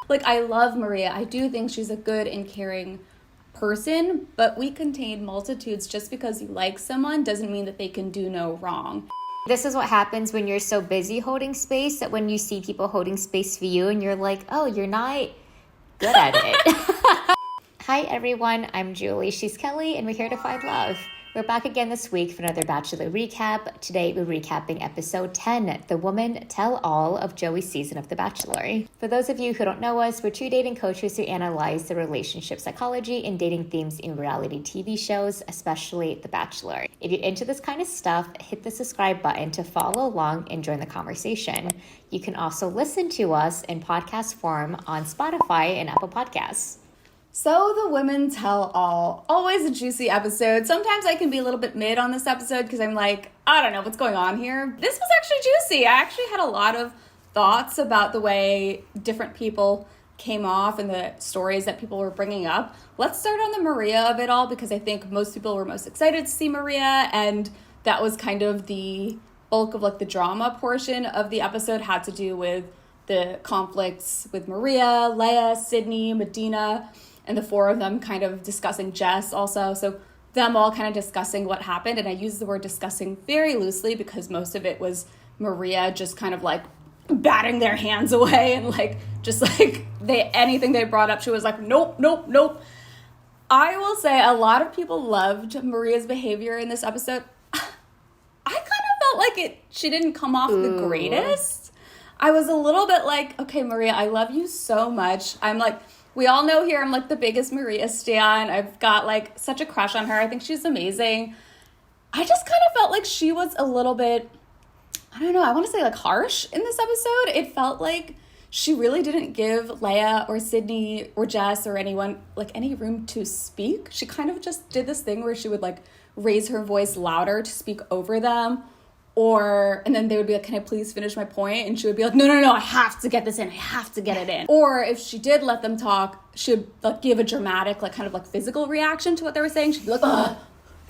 Like, I love Maria. I do think she's a good and caring person, but we contain multitudes. Just because you like someone doesn't mean that they can do no wrong. This is what happens when you're so busy holding space that when you see people holding space for you and you're like, oh, you're not good at it. Hi, everyone. I'm Julie. She's Kelly, and we're here to find love. We're back again this week for another Bachelor recap. Today, we're recapping episode 10, The Woman Tell All of Joey's season of The Bachelor. For those of you who don't know us, we're two dating coaches who analyze the relationship psychology and dating themes in reality TV shows, especially The Bachelor. If you're into this kind of stuff, hit the subscribe button to follow along and join the conversation. You can also listen to us in podcast form on Spotify and Apple Podcasts. So the women tell all. Always a juicy episode. Sometimes I can be a little bit mid on this episode because I'm like, I don't know what's going on here. This was actually juicy. I actually had a lot of thoughts about the way different people came off and the stories that people were bringing up. Let's start on the Maria of it all because I think most people were most excited to see Maria, and that was kind of the bulk of like the drama portion of the episode had to do with the conflicts with Maria, Lea, Sydney, Medina, and the four of them kind of discussing Jess also. So them all kind of discussing what happened. And I use the word discussing very loosely because most of it was Maria just kind of like batting their hands away and like, just like anything they brought up, she was like, nope, nope, nope. I will say a lot of people loved Maria's behavior in this episode. I kind of felt like she didn't come off the greatest. I was a little bit like, okay, Maria, I love you so much. I'm like, we all know here I'm like the biggest Maria stan. I've got like such a crush on her. I think she's amazing. I just kind of felt like she was a little bit, I don't know, I want to say like harsh in this episode. It felt like she really didn't give Lea or Sydney or Jess or anyone like any room to speak. She kind of just did this thing where she would like raise her voice louder to speak over them. And then they would be like, can I please finish my point? And she would be like, no, I have to get this in. I have to get it in. Or if she did let them talk, she would like give a dramatic, like kind of like physical reaction to what they were saying. She'd be like, ugh,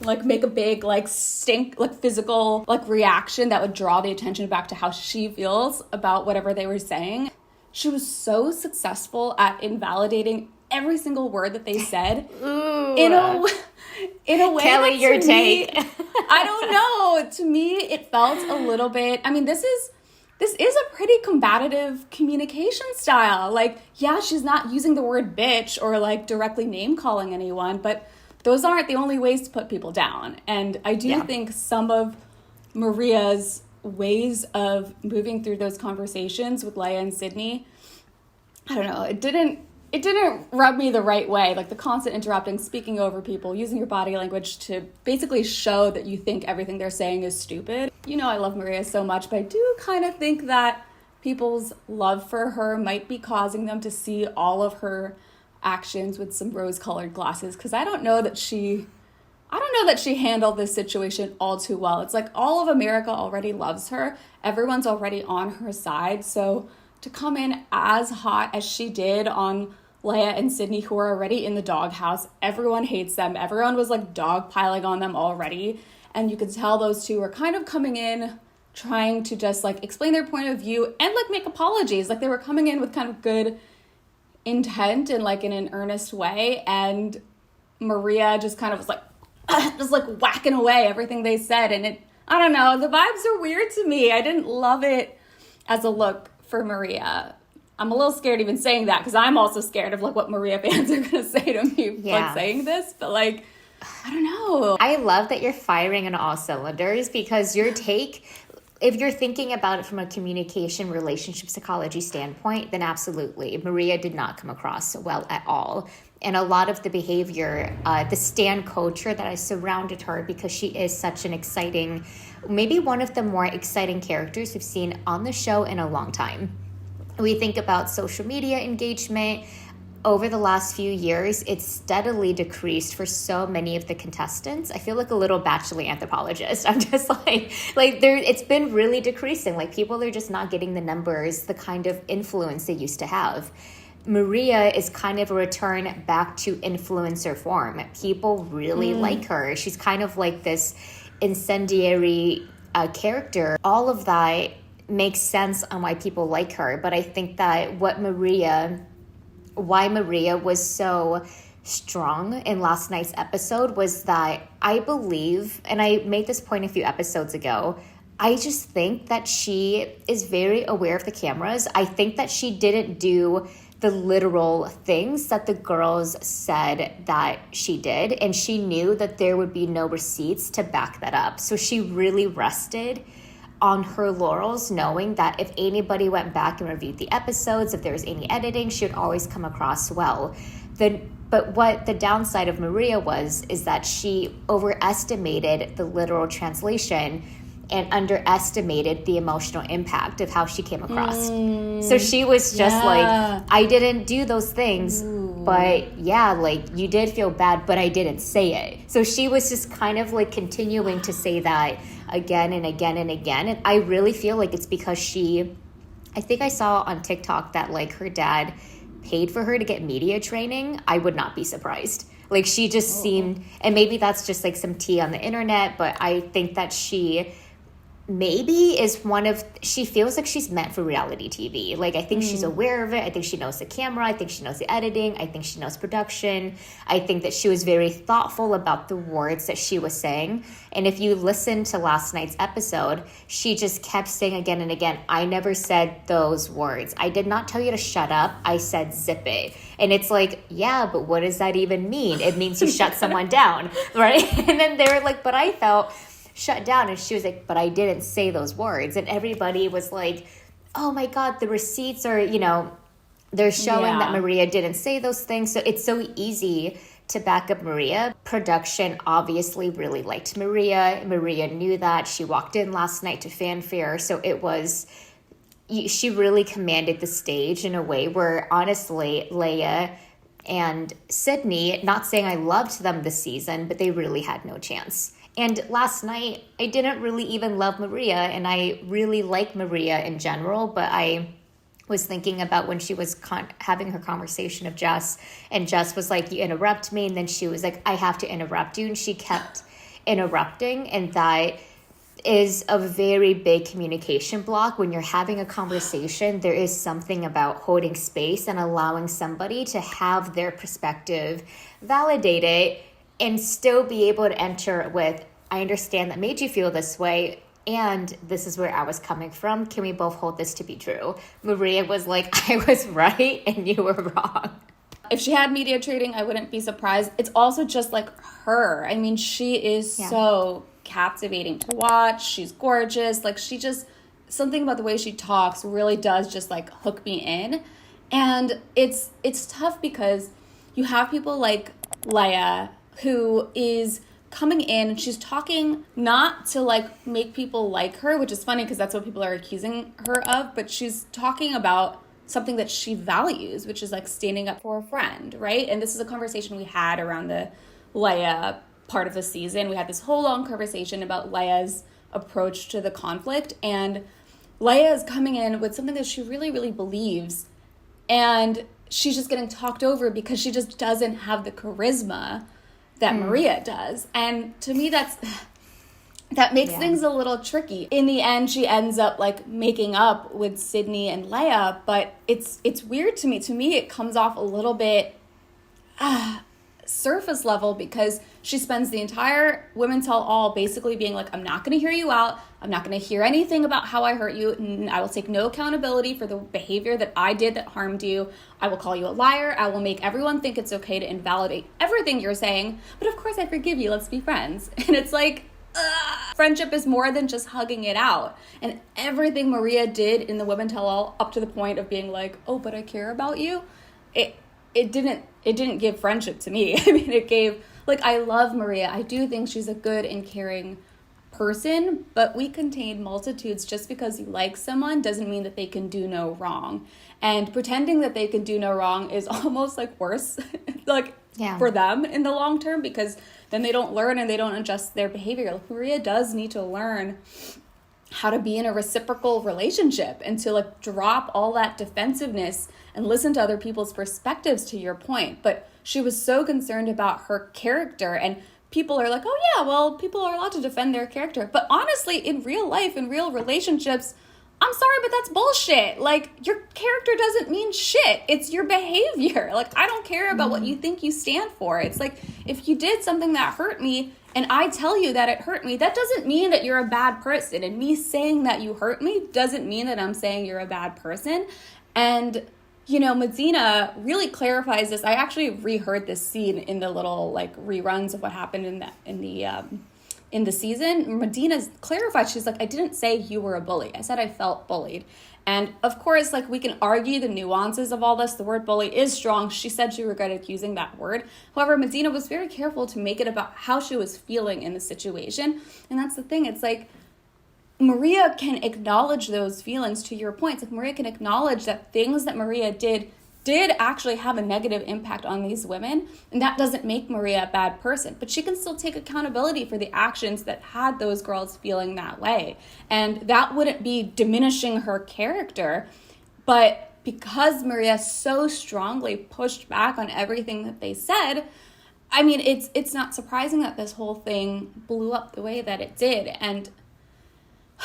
like make a big like stink, like physical like reaction that would draw the attention back to how she feels about whatever they were saying. She was so successful at invalidating every single word that they said. Ooh. In a way, Kelly, your take. I don't know. To me, it felt a little bit. I mean, this is a pretty combative communication style. Like, yeah, she's not using the word bitch or like directly name calling anyone, but those aren't the only ways to put people down. And I do think some of Maria's ways of moving through those conversations with Lea and Sydney, I don't know. It didn't rub me the right way. Like the constant interrupting, speaking over people, using your body language to basically show that you think everything they're saying is stupid. You know I love Maria so much, but I do kind of think that people's love for her might be causing them to see all of her actions with some rose-colored glasses, because I don't know that she handled this situation all too well. It's like all of America already loves her. Everyone's already on her side. So to come in as hot as she did on Lea and Sydney, who are already in the doghouse, everyone hates them. Everyone was like dogpiling on them already. And you could tell those two were kind of coming in trying to just like explain their point of view and like make apologies. Like they were coming in with kind of good intent and like in an earnest way. And Maria just kind of was like, just like whacking away everything they said. And I don't know, the vibes are weird to me. I didn't love it as a look for Maria. I'm a little scared even saying that because I'm also scared of like what Maria fans are going to say to me like saying this, but like, I don't know. I love that you're firing on all cylinders because your take, if you're thinking about it from a communication relationship psychology standpoint, then absolutely. Maria did not come across well at all. And a lot of the behavior, the stan culture that I surrounded her because she is such an exciting, maybe one of the more exciting characters we've seen on the show in a long time. We think about social media engagement. Over the last few years, it's steadily decreased for so many of the contestants. I feel like a little Bachelor anthropologist. I'm just like there. It's been really decreasing. Like people are just not getting the numbers, the kind of influence they used to have. Maria is kind of a return back to influencer form. People really like her. She's kind of like this incendiary character. All of that makes sense on why people like her. But I think that what Maria why Maria was so strong in last night's episode was that I believe, and I made this point a few episodes ago, I just think that she is very aware of the cameras. I think that she didn't do the literal things that the girls said that she did, and she knew that there would be no receipts to back that up. So she really rested on her laurels, knowing that if anybody went back and reviewed the episodes, if there was any editing, she would always come across well. But what the downside of Maria is that she overestimated the literal translation and underestimated the emotional impact of how she came across. So she was just like, I didn't do those things, but yeah, like you did feel bad, but I didn't say it. So she was just kind of like continuing to say that again and again and again. And I really feel like it's because I think I saw on TikTok that like her dad paid for her to get media training. I would not be surprised. Like she just seemed, and maybe that's just like some tea on the internet, but I think that she maybe she feels like she's meant for reality TV. Like I think she's aware of it. I think she knows the camera. I think she knows the editing. I think she knows production. I think that she was very thoughtful about the words that she was saying. And if you listen to last night's episode, she just kept saying again and again, I never said those words. I did not tell you to shut up. I said zip it. And it's like, yeah, but what does that even mean? It means you shut someone down, right? And then they were like, but I felt shut down. And she was like, but I didn't say those words. And everybody was like, oh my God, the receipts are, they're showing that Maria didn't say those things. So it's so easy to back up Maria. Production obviously really liked Maria. Maria knew that. She walked in last night to fanfare. So she really commanded the stage in a way where honestly, Lea and Sydney, not saying I loved them this season, but they really had no chance. And last night, I didn't really even love Maria, and I really like Maria in general, but I was thinking about when she was having her conversation with Jess, and Jess was like, you interrupt me, and then she was like, I have to interrupt you, and she kept interrupting, and that is a very big communication block. When you're having a conversation, there is something about holding space and allowing somebody to have their perspective validated and still be able to enter with, I understand that made you feel this way, and this is where I was coming from. Can we both hold this to be true? Maria was like, I was right and you were wrong. If she had media training, I wouldn't be surprised. It's also just like her. I mean, she is so captivating to watch. She's gorgeous. Like something about the way she talks really does just like hook me in. And it's tough because you have people like Lea, who is coming in and she's talking not to like make people like her, which is funny because that's what people are accusing her of, but she's talking about something that she values, which is like standing up for a friend, right? And this is a conversation we had around the Lea part of the season. We had this whole long conversation about Lea's approach to the conflict, and Lea is coming in with something that she really, really believes, and she's just getting talked over because she just doesn't have the charisma that Maria does. And to me, that makes things a little tricky. In the end, she ends up like making up with Sydney and Lea, but it's weird to me. To me, it comes off a little bit surface level because she spends the entire Women Tell All basically being like, I'm not going to hear you out. I'm not going to hear anything about how I hurt you. And I will take no accountability for the behavior that I did that harmed you. I will call you a liar. I will make everyone think it's okay to invalidate everything you're saying. But of course I forgive you. Let's be friends. And it's like, friendship is more than just hugging it out. And everything Maria did in the Women Tell All up to the point of being like, oh, but I care about you. It didn't give friendship to me. I mean, it gave, like, I love Maria. I do think she's a good and caring person, but we contain multitudes. Just because you like someone doesn't mean that they can do no wrong. And pretending that they can do no wrong is almost like worse, for them in the long term, because then they don't learn and they don't adjust their behavior. Like, Maria does need to learn how to be in a reciprocal relationship and to like drop all that defensiveness and listen to other people's perspectives, to your point. But she was so concerned about her character, and people are like, oh yeah, well, people are allowed to defend their character. But honestly, in real life, in real relationships, I'm sorry, but that's bullshit. Like, your character doesn't mean shit. It's your behavior. Like, I don't care about what you think you stand for. It's like, if you did something that hurt me and I tell you that it hurt me, that doesn't mean that you're a bad person. And me saying that you hurt me doesn't mean that I'm saying you're a bad person. And, you know, Medina really clarifies this. I actually reheard this scene in the little, like, reruns of what happened in the season. Medina clarified, she's like, I didn't say you were a bully. I said I felt bullied. And of course, like, we can argue the nuances of all this. The word bully is strong. She said she regretted using that word. However, Medina was very careful to make it about how she was feeling in the situation. And that's the thing. It's like, Maria can acknowledge those feelings, to your point. It's like, Maria can acknowledge that things that Maria did actually have a negative impact on these women, and that doesn't make Maria a bad person, but she can still take accountability for the actions that had those girls feeling that way, and that wouldn't be diminishing her character. But because Maria so strongly pushed back on everything that they said, I mean, it's not surprising that this whole thing blew up the way that it did. And,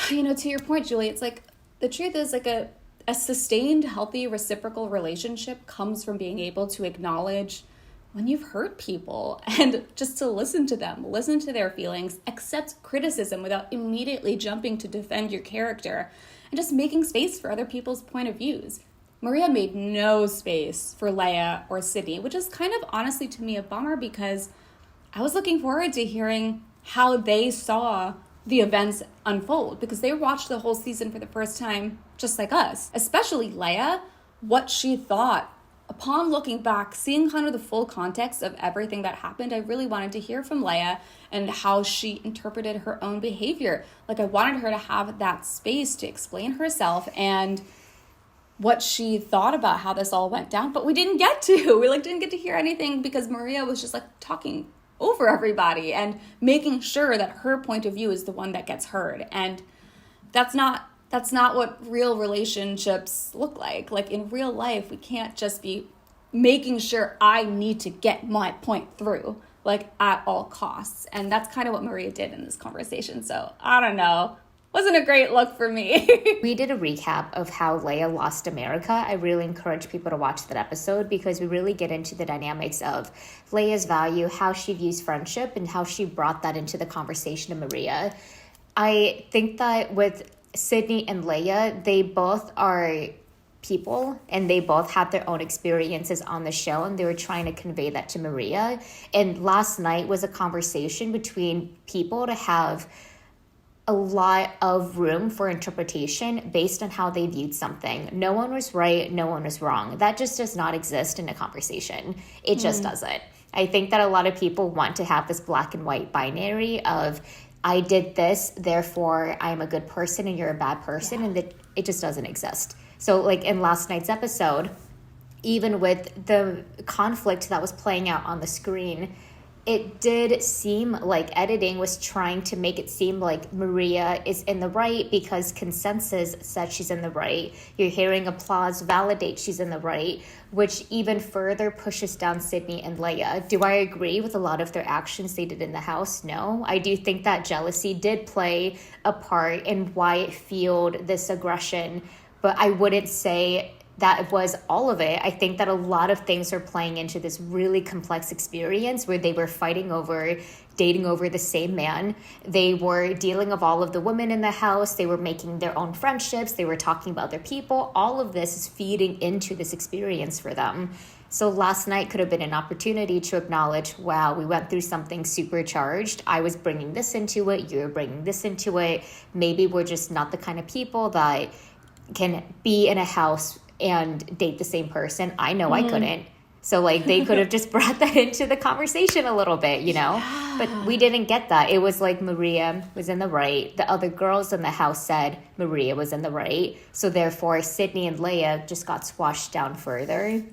you know, to your point, Julie, it's like, the truth is, like, a sustained, healthy, reciprocal relationship comes from being able to acknowledge when you've hurt people and just to listen to them, listen to their feelings, accept criticism without immediately jumping to defend your character, and just making space for other people's point of views. Maria made no space for Lea or Sydney, which is kind of honestly to me a bummer, because I was looking forward to hearing how they saw the events unfold, because they watched the whole season for the first time just like us, especially Lea, what she thought. Upon looking back, seeing kind of the full context of everything that happened, I really wanted to hear from Lea and how she interpreted her own behavior. Like, I wanted her to have that space to explain herself and what she thought about how this all went down, but we didn't get to. We didn't get to hear anything because Maria was just talking over everybody and making sure that her point of view is the one that gets heard. And that's not what real relationships look like. Like, in real life, we can't just be making sure I need to get my point through, at all costs. And that's kind of what Maria did in this conversation. So, I don't know. Wasn't a great look for me. We did a recap of how Lea lost America. I really encourage people to watch that episode, because we really get into the dynamics of Lea's value, how she views friendship, and how she brought that into the conversation of Maria. I think that with Sydney and Lea, they both are people, and they both had their own experiences on the show, and they were trying to convey that to Maria. And last night was a conversation between people to have a lot of room for interpretation based on how they viewed something. No one was right, no one was wrong. That just does not exist in a conversation. It just doesn't. I think that a lot of people want to have this black and white binary of, I did this, therefore I'm a good person and you're a bad person, and that it just doesn't exist. So in last night's episode, even with the conflict that was playing out on the screen, it did seem like editing was trying to make it seem like Maria is in the right because consensus said she's in the right. You're hearing applause validate she's in the right, which even further pushes down Sydney and Lea. Do I agree with a lot of their actions they did in the house? No. I do think that jealousy did play a part in why it fueled this aggression, but I wouldn't say that was all of it. I think that a lot of things are playing into this really complex experience where they were fighting over, dating over the same man. They were dealing with all of the women in the house. They were making their own friendships. They were talking about their people. All of this is feeding into this experience for them. So last night could have been an opportunity to acknowledge, wow, we went through something supercharged. I was bringing this into it. You're bringing this into it. Maybe we're just not the kind of people that can be in a house and date the same person. I know I couldn't. So they could have just brought that into the conversation a little bit, Yeah. But we didn't get that. It was like Maria was in the right. The other girls in the house said Maria was in the right. So therefore, Sydney and Lea just got squashed down further.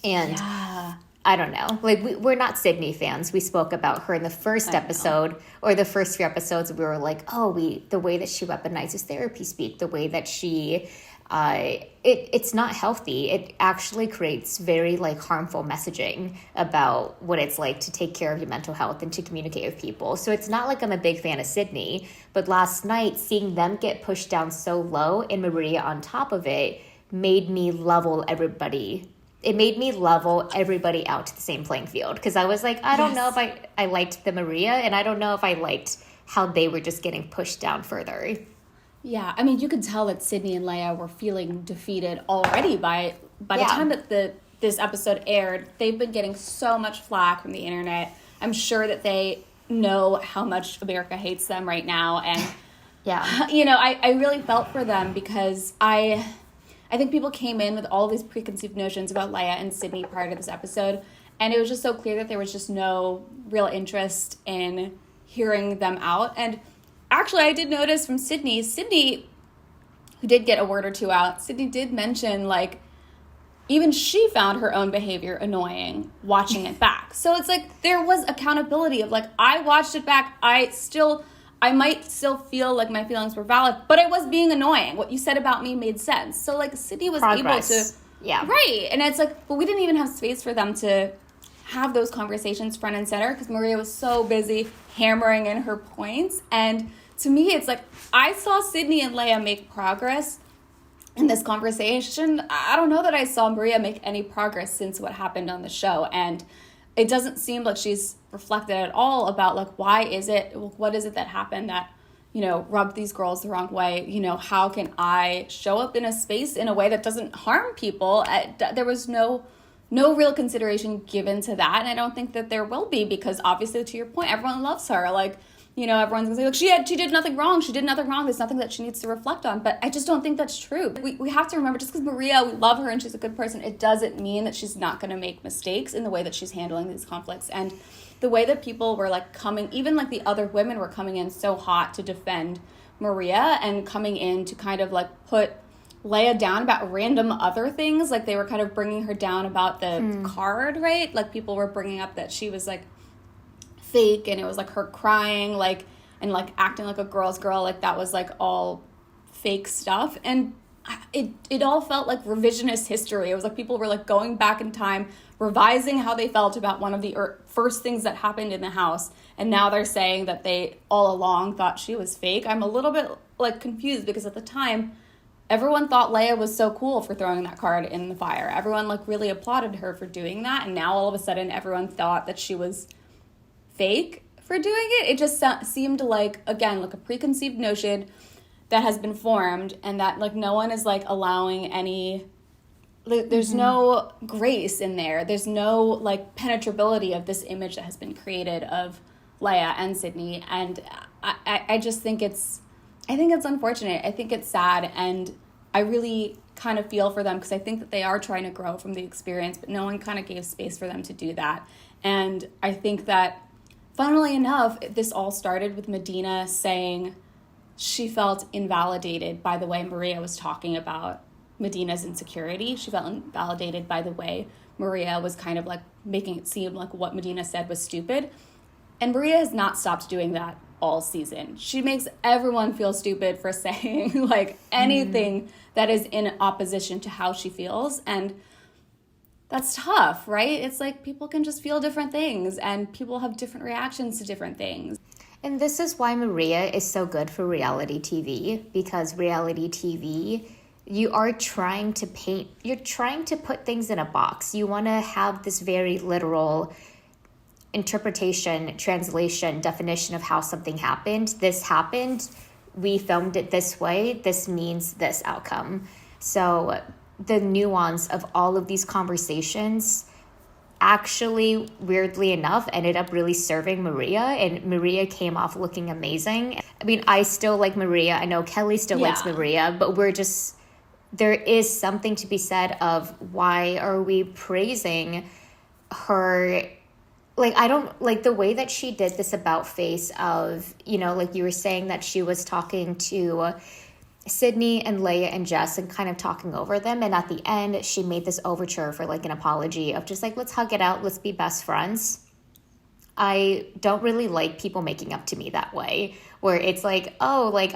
And I don't know. We're not Sydney fans. We spoke about her in the first episode or the first few episodes. We were like, the way that she weaponizes therapy speak, the way that she It's not healthy. It actually creates very like harmful messaging about what it's like to take care of your mental health and to communicate with people. So it's not like I'm a big fan of Sydney, but last night seeing them get pushed down so low and Maria on top of it made me level everybody. It made me level everybody out to the same playing field, because I was like, I don't know if I liked the Maria, and I don't know if I liked how they were just getting pushed down further. Yeah, I mean, you could tell that Sydney and Lea were feeling defeated already by the time that this episode aired. They've been getting so much flack from the internet. I'm sure that they know how much America hates them right now, and you know, I really felt for them, because I think people came in with all these preconceived notions about Lea and Sydney prior to this episode, and it was just so clear that there was just no real interest in hearing them out. And actually, I did notice from Sydney, who did get a word or two out, Sydney did mention, like, even she found her own behavior annoying watching it back. So it's like there was accountability of, like, I watched it back. I might still feel like my feelings were valid, but I was being annoying. What you said about me made sense. So, like, Sydney was able to... Yeah. Right. And it's like, but we didn't even have space for them to have those conversations front and center, because Maria was so busy hammering in her points. And to me, it's like, I saw Sydney and Lea make progress in this conversation. I don't know that I saw Maria make any progress since what happened on the show. And it doesn't seem like she's reflected at all about, like, what is it that happened that, you know, rubbed these girls the wrong way? You know, how can I show up in a space in a way that doesn't harm people? There was no real consideration given to that, and I don't think that there will be, because obviously, to your point, everyone loves her. Like, you know, everyone's gonna say, look, she did nothing wrong. She did nothing wrong. There's nothing that she needs to reflect on. But I just don't think that's true. We have to remember, just because Maria, we love her and she's a good person, it doesn't mean that she's not gonna make mistakes in the way that she's handling these conflicts. And the way that people were, like, coming, even, like, the other women were coming in so hot to defend Maria and coming in to kind of, like, put Lea down about random other things. Like, they were kind of bringing her down about the card, right? Like, people were bringing up that she was, like, fake, and it was, like, her crying, like, and, like, acting like a girl's girl. Like, that was, like, all fake stuff. And it all felt like revisionist history. It was like people were, like, going back in time, revising how they felt about one of the first things that happened in the house, and now they're saying that they all along thought she was fake. I'm a little bit, like, confused, because at the time, everyone thought Lea was so cool for throwing that card in the fire. Everyone, like, really applauded her for doing that, and now all of a sudden everyone thought that she was fake for doing it. It just seemed like, again, like a preconceived notion that has been formed, and that, like, no one is, like, allowing any, like, there's no grace in there. There's no, like, penetrability of this image that has been created of Lea and Sydney. And I just think I think it's unfortunate. I think it's sad, and I really kind of feel for them, because I think that they are trying to grow from the experience, but no one kind of gave space for them to do that. And I think that, funnily enough, this all started with Medina saying she felt invalidated by the way Maria was talking about Medina's insecurity. She felt invalidated by the way Maria was kind of, like, making it seem like what Medina said was stupid. And Maria has not stopped doing that all season. She makes everyone feel stupid for saying, like, anything that is in opposition to how she feels. And that's tough, right? It's like people can just feel different things, and people have different reactions to different things. And this is why Maria is so good for reality TV, because reality TV, you are trying to you're trying to put things in a box. You want to have this very literal interpretation, translation, definition of how something happened. This happened. We filmed it this way. This means this outcome. So the nuance of all of these conversations actually, weirdly enough, ended up really serving Maria, and Maria came off looking amazing. I mean, I still like Maria. I know Kelly still likes Maria, but there is something to be said of, why are we praising her? Like, I don't like the way that she did this about face of, you know, like you were saying that she was talking to Sydney and Lea and Jess and kind of talking over them. And at the end, she made this overture for, like, an apology of just, like, let's hug it out. Let's be best friends. I don't really like people making up to me that way, where it's like, oh, like,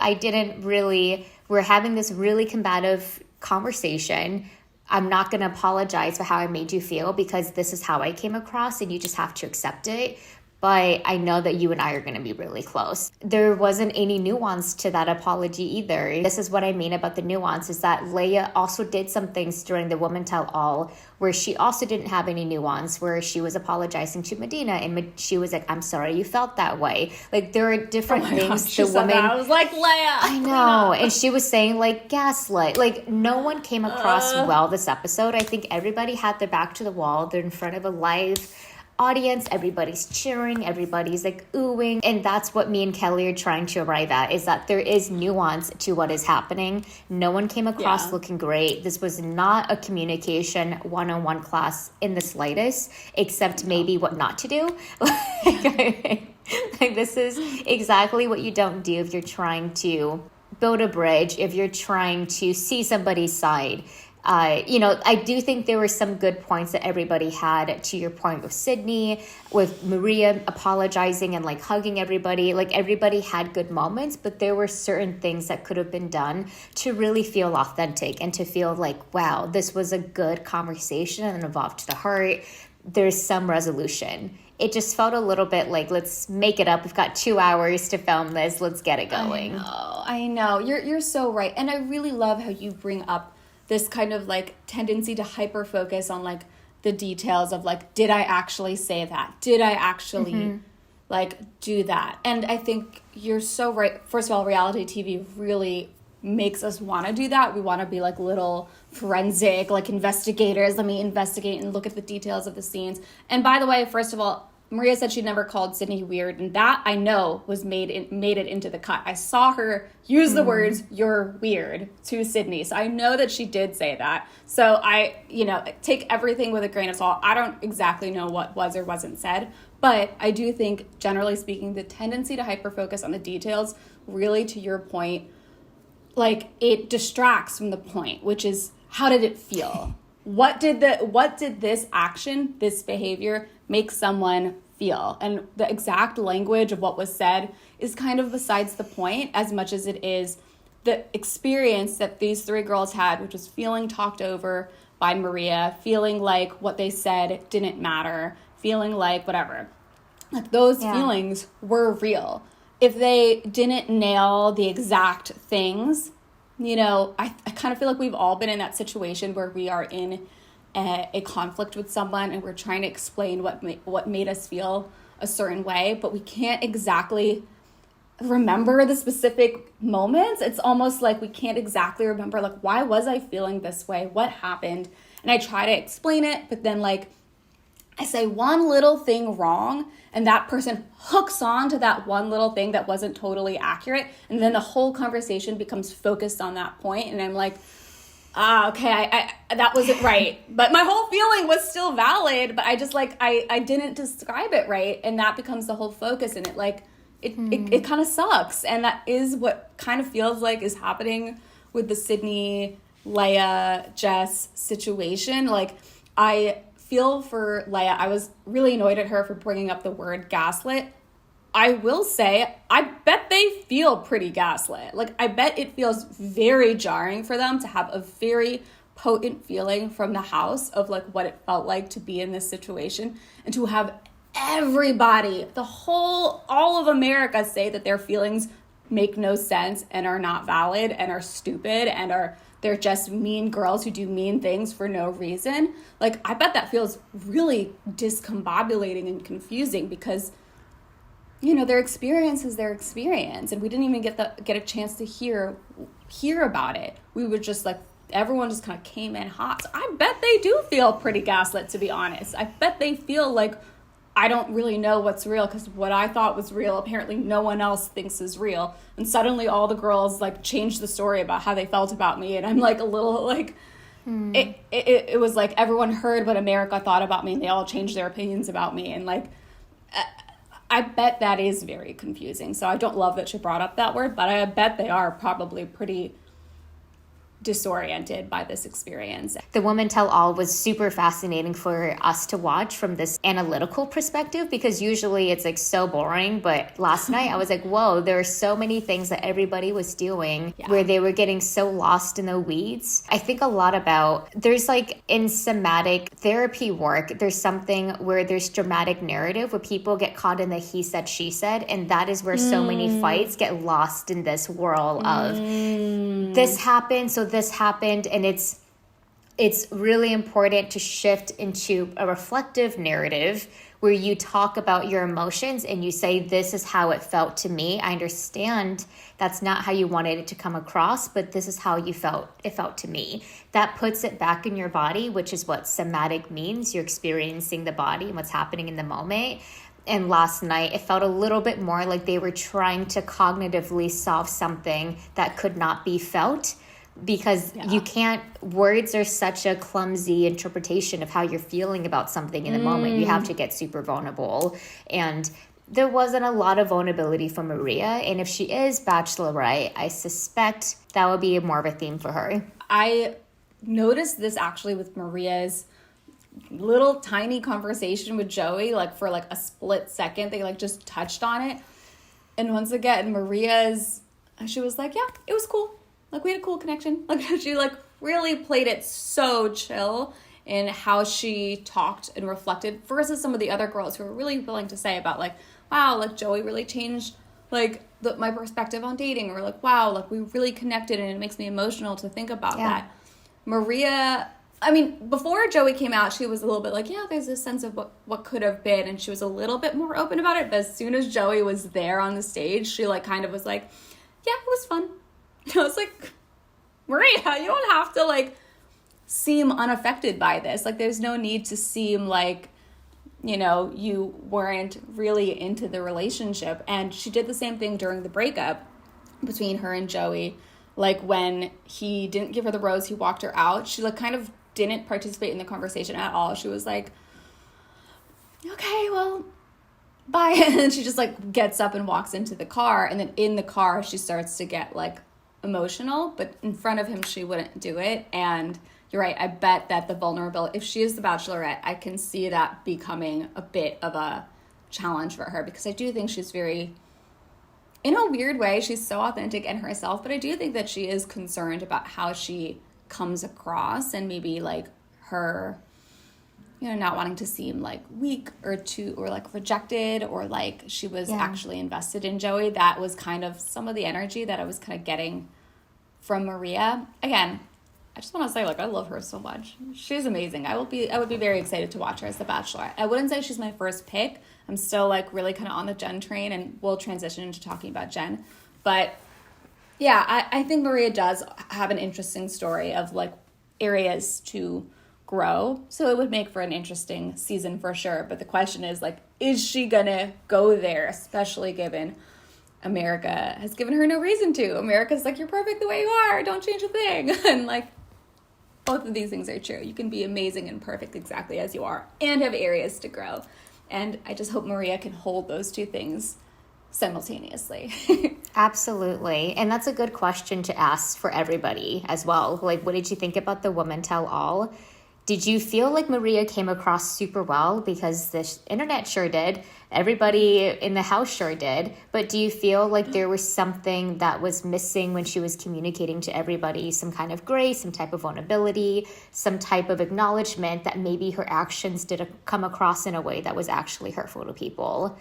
we're having this really combative conversation. I'm not going to apologize for how I made you feel because this is how I came across and you just have to accept it. But I know that you and I are going to be really close. There wasn't any nuance to that apology either. This is what I mean about the nuance, is that Lea also did some things during the Woman Tell All where she also didn't have any nuance, where she was apologizing to Medina and she was like, I'm sorry you felt that way. Like, there are different things. Gosh, she said that. I was like, Lea. I know. And she was saying, like, gaslight. Like, no one came across well this episode. I think everybody had their back to the wall. They're in front of a live audience, everybody's cheering, everybody's like oohing, and that's what me and Kelly are trying to arrive at, is that there is nuance to what is happening. No one came across looking great. This was not a communication one-on-one class in the slightest, except maybe what not to do. Like, this is exactly what you don't do if you're trying to build a bridge, if you're trying to see somebody's side. I do think there were some good points that everybody had, to your point with Sydney, with Maria apologizing and like hugging everybody. Like, everybody had good moments, but there were certain things that could have been done to really feel authentic and to feel like, wow, this was a good conversation and involved to the heart. There's some resolution. It just felt a little bit like, let's make it up. We've got 2 hours to film this. Let's get it going. I know. You're so right. And I really love how you bring up this kind of like tendency to hyper focus on like the details of like, did I actually say that? Did I actually like do that? And I think you're so right. First of all, reality TV really makes us want to do that. We want to be like little forensic like investigators. Let me investigate and look at the details of the scenes. And by the way, first of all, Maria said she never called Sydney weird, and that I know was made it into the cut. I saw her use the words "you're weird" to Sydney, so I know that she did say that. So I, take everything with a grain of salt. I don't exactly know what was or wasn't said, but I do think, generally speaking, the tendency to hyper focus on the details, really, to your point, like, it distracts from the point, which is, how did it feel? What did this action, this behavior, make someone feel? And the exact language of what was said is kind of besides the point, as much as it is the experience that these three girls had, which was feeling talked over by Maria, feeling like what they said didn't matter, feeling like whatever. Like, those feelings were real. If they didn't nail the exact things, I kind of feel like we've all been in that situation where we are in a conflict with someone and we're trying to explain what made us feel a certain way, but we can't exactly remember the specific moments. It's almost like we can't exactly remember, like, why was I feeling this way? What happened? And I try to explain it, but then, like, I say one little thing wrong and that person hooks on to that one little thing that wasn't totally accurate, and then the whole conversation becomes focused on that point, and I'm like, okay, I that wasn't right. But my whole feeling was still valid, but I just, like, I didn't describe it right, and that becomes the whole focus, and it kind of sucks. And that is what kind of feels like is happening with the Sydney, Lea, Jess situation. Like, I feel for Lea. I was really annoyed at her for bringing up the word gaslit. I will say, I bet they feel pretty gaslit. Like, I bet it feels very jarring for them to have a very potent feeling from the house of, like, what it felt like to be in this situation, and to have everybody, all of America, say that their feelings make no sense and are not valid and are stupid and they're just mean girls who do mean things for no reason. Like, I bet that feels really discombobulating and confusing, because their experience is their experience, and we didn't even get a chance to hear about it. We were just like, everyone just kind of came in hot. So I bet they do feel pretty gaslit, to be honest. I bet they feel like, I don't really know what's real, because what I thought was real, apparently no one else thinks is real. And suddenly all the girls, like, changed the story about how they felt about me. And I'm like a little like, it was like everyone heard what America thought about me and they all changed their opinions about me. And, like, I bet that is very confusing. So I don't love that she brought up that word, but I bet they are probably pretty disoriented by this experience. The Woman Tell All was super fascinating for us to watch from this analytical perspective, because usually it's like so boring. But last night I was like, whoa, there are so many things that everybody was doing where they were getting so lost in the weeds. I think a lot about, there's like in somatic therapy work, there's something where there's dramatic narrative where people get caught in the he said, she said. And that is where so many fights get lost in this whirl of this happened, so this happened. And it's really important to shift into a reflective narrative where you talk about your emotions and you say, this is how it felt to me. I understand that's not how you wanted it to come across, but this is how it felt to me. That puts it back in your body, which is what somatic means. You're experiencing the body and what's happening in the moment. And last night, it felt a little bit more like they were trying to cognitively solve something that could not be felt, because you can't, words are such a clumsy interpretation of how you're feeling about something in the moment. You have to get super vulnerable. And there wasn't a lot of vulnerability for Maria. And if she is Bachelorette, I suspect that would be more of a theme for her. I noticed this actually with Maria's little tiny conversation with Joey, like for like a split second, they like just touched on it. And once again, she was like, yeah, it was cool. Like, we had a cool connection. Like, she, like, really played it so chill in how she talked and reflected versus some of the other girls who were really willing to say about, like, wow, like, Joey really changed, like, my perspective on dating. Or, like, wow, like, we really connected and it makes me emotional to think about that. Maria, I mean, before Joey came out, she was a little bit like, yeah, there's this sense of what could have been. And she was a little bit more open about it. But as soon as Joey was there on the stage, she, like, kind of was like, yeah, it was fun. I was like, Maria, you don't have to, like, seem unaffected by this. Like, there's no need to seem like, you know, you weren't really into the relationship. And she did the same thing during the breakup between her and Joey. Like, when he didn't give her the rose, he walked her out. She, like, kind of didn't participate in the conversation at all. She was like, okay, well, bye. And then she just, like, gets up and walks into the car. And then in the car, she starts to get, like, emotional, but in front of him she wouldn't do it. And you're right, I bet that the vulnerability, if she is the Bachelorette, I can see that becoming a bit of a challenge for her, because I do think she's very, in a weird way, she's so authentic and herself, but I do think that she is concerned about how she comes across, and maybe like her, you know, not wanting to seem like weak or like rejected, or like she was actually invested in Joey. That was kind of some of the energy that I was kind of getting from Maria. Again, I just want to say, like, I love her so much. She's amazing. I would be very excited to watch her as the Bachelorette. I wouldn't say she's my first pick. I'm still like really kind of on the Jenn train, and we'll transition into talking about Jenn. But yeah, I think Maria does have an interesting story of like areas to grow, so it would make for an interesting season for sure. But the question is, like, is she gonna go there, especially given America has given her no reason to. America's like, you're perfect the way you are, don't change a thing. And like, both of these things are true. You can be amazing and perfect exactly as you are and have areas to grow. And I just hope Maria can hold those two things simultaneously. Absolutely. And that's a good question to ask for everybody as well. Like, what did you think about the Woman Tell All? Did you feel like Maria came across super well? Because the internet sure did. Everybody in the house sure did. But do you feel like there was something that was missing when she was communicating to everybody? Some kind of grace, some type of vulnerability, some type of acknowledgement that maybe her actions didn't come across in a way that was actually hurtful to people?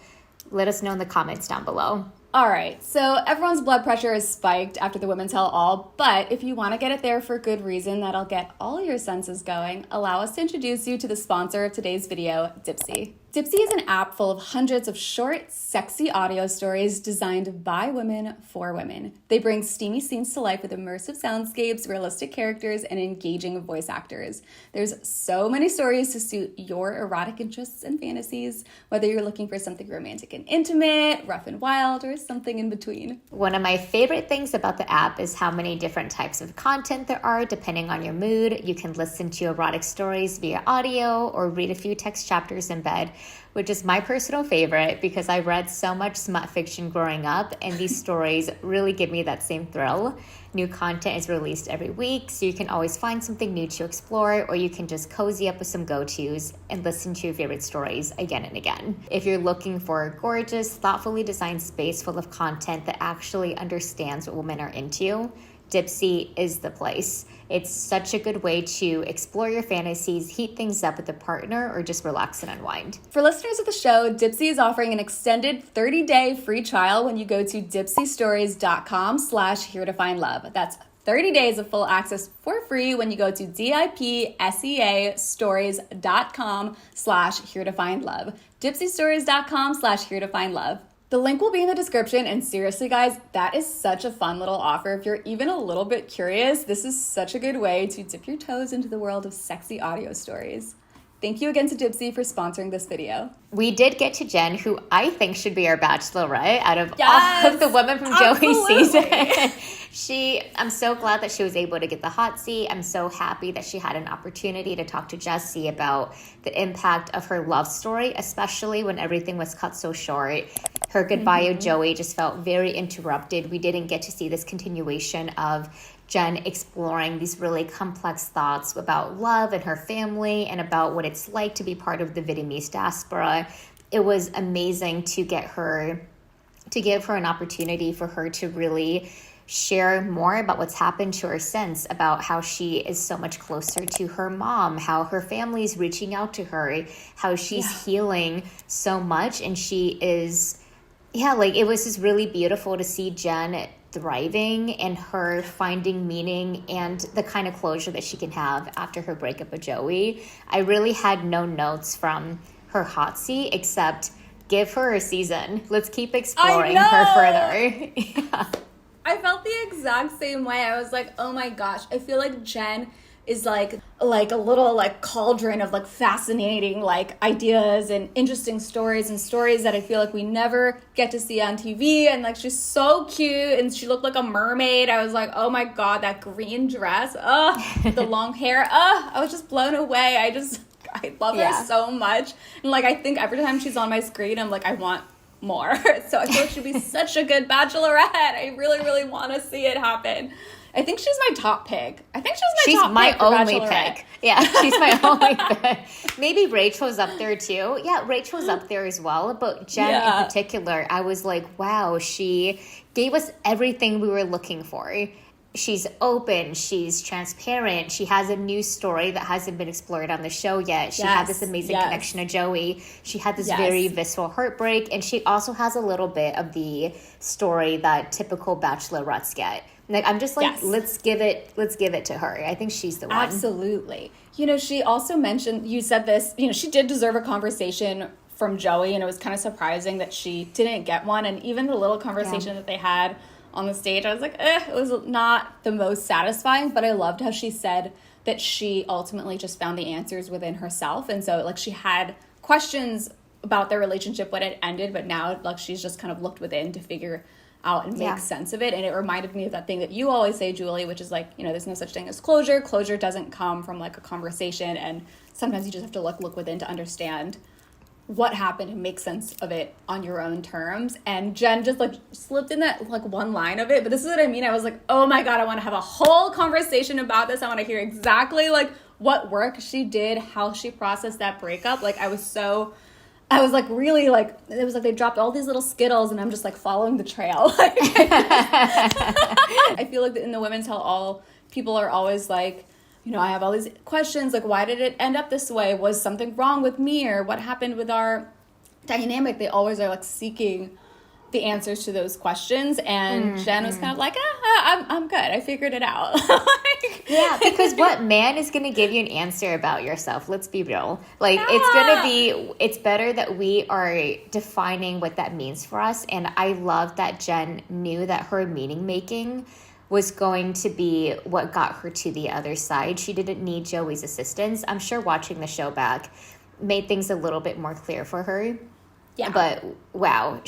Let us know in the comments down below. All right, so everyone's blood pressure is spiked after the Women Tell All, but if you want to get it there for good reason that'll get all your senses going, allow us to introduce you to the sponsor of today's video, Dipsea. Dipsea is an app full of hundreds of short, sexy audio stories designed by women for women. They bring steamy scenes to life with immersive soundscapes, realistic characters, and engaging voice actors. There's so many stories to suit your erotic interests and fantasies, whether you're looking for something romantic and intimate, rough and wild, or something in between. One of my favorite things about the app is how many different types of content there are depending on your mood. You can listen to erotic stories via audio or read a few text chapters in bed. which is my personal favorite because I read so much smut fiction growing up, and these stories really give me that same thrill. New content is released every week, so you can always find something new to explore, or you can just cozy up with some go-tos and listen to your favorite stories again and again. If you're looking for a gorgeous, thoughtfully designed space full of content that actually understands what women are into, Dipsea is the place. It's such a good way to explore your fantasies, heat things up with a partner, or just relax and unwind. For listeners of the show, Dipsea is offering an extended 30-day free trial when you go to dipseastories.com/heretofindlove. That's 30 days of full access for free when you go to dipseastories.com/heretofindlove. dipseastories.com/heretofindlove. The link will be in the description, and seriously, guys, that is such a fun little offer. If you're even a little bit curious, this is such a good way to dip your toes into the world of sexy audio stories. Thank you again to Dipsea for sponsoring this video. We did get to Jenn, who I think should be our bachelorette out of all of the women from Joey's season. I'm so glad that she was able to get the hot seat. I'm so happy that she had an opportunity to talk to Jesse about the impact of her love story, especially when everything was cut so short. Her goodbye of Joey just felt very interrupted. We didn't get to see this continuation of Jenn exploring these really complex thoughts about love and her family and about what it's like to be part of the Vietnamese diaspora. It was amazing to give her an opportunity for her to really share more about what's happened to her since, about how she is so much closer to her mom, how her family's reaching out to her, how she's healing so much. And she is, it was just really beautiful to see Jenn thriving and her finding meaning and the kind of closure that she can have after her breakup with Joey. I really had no notes from her hot seat except give her a season. Let's keep exploring her further. I felt the exact same way. I was like, oh my gosh, I feel like Jenn is like a little like cauldron of like fascinating like ideas and interesting stories that I feel like we never get to see on TV. And like she's so cute and she looked like a mermaid. I was like, oh my god, that green dress, the long hair, I was just blown away. I love her so much. And like I think every time she's on my screen, I'm like, I want more. So I feel like she'd be such a good bachelorette. I really, really want to see it happen. I think she's my top pick. She's my only pick. Yeah, she's my only pick. Maybe Rachel's up there too. Yeah, Rachel's up there as well. But Jenn in particular, I was like, wow, she gave us everything we were looking for. She's open, she's transparent, she has a new story that hasn't been explored on the show yet. She had this amazing connection to Joey. She had this very visceral heartbreak, and she also has a little bit of the story that typical bachelorettes get. Like, I'm just like, let's give it to her. I think she's the one. Absolutely. She also mentioned, you said this, she did deserve a conversation from Joey, and it was kind of surprising that she didn't get one. And even the little conversation that they had on the stage, I was like, it was not the most satisfying, but I loved how she said that she ultimately just found the answers within herself. And so like she had questions about their relationship when it ended, but now like she's just kind of looked within to figure out and make sense of it. And it reminded me of that thing that you always say, Julie, which is like, there's no such thing as closure. Closure doesn't come from like a conversation, and sometimes you just have to look within to understand what happened and make sense of it on your own terms. And Jenn just like slipped in that like one line of it, but this is what I mean. I was like, oh my god, I want to have a whole conversation about this. I want to hear exactly like what work she did, how she processed that breakup. Like I was like really like, it was like they dropped all these little Skittles and I'm just like following the trail. I feel like in the Women Tell All, people are always like, I have all these questions, like, why did it end up this way? Was something wrong with me, or what happened with our dynamic? They always are like seeking the answers to those questions. And Jenn was kind of like, I'm good. I figured it out. Because what man is going to give you an answer about yourself? Let's be real. Like, it's better that we are defining what that means for us. And I love that Jenn knew that her meaning making was going to be what got her to the other side. She didn't need Joey's assistance. I'm sure watching the show back made things a little bit more clear for her. Yeah. But wow,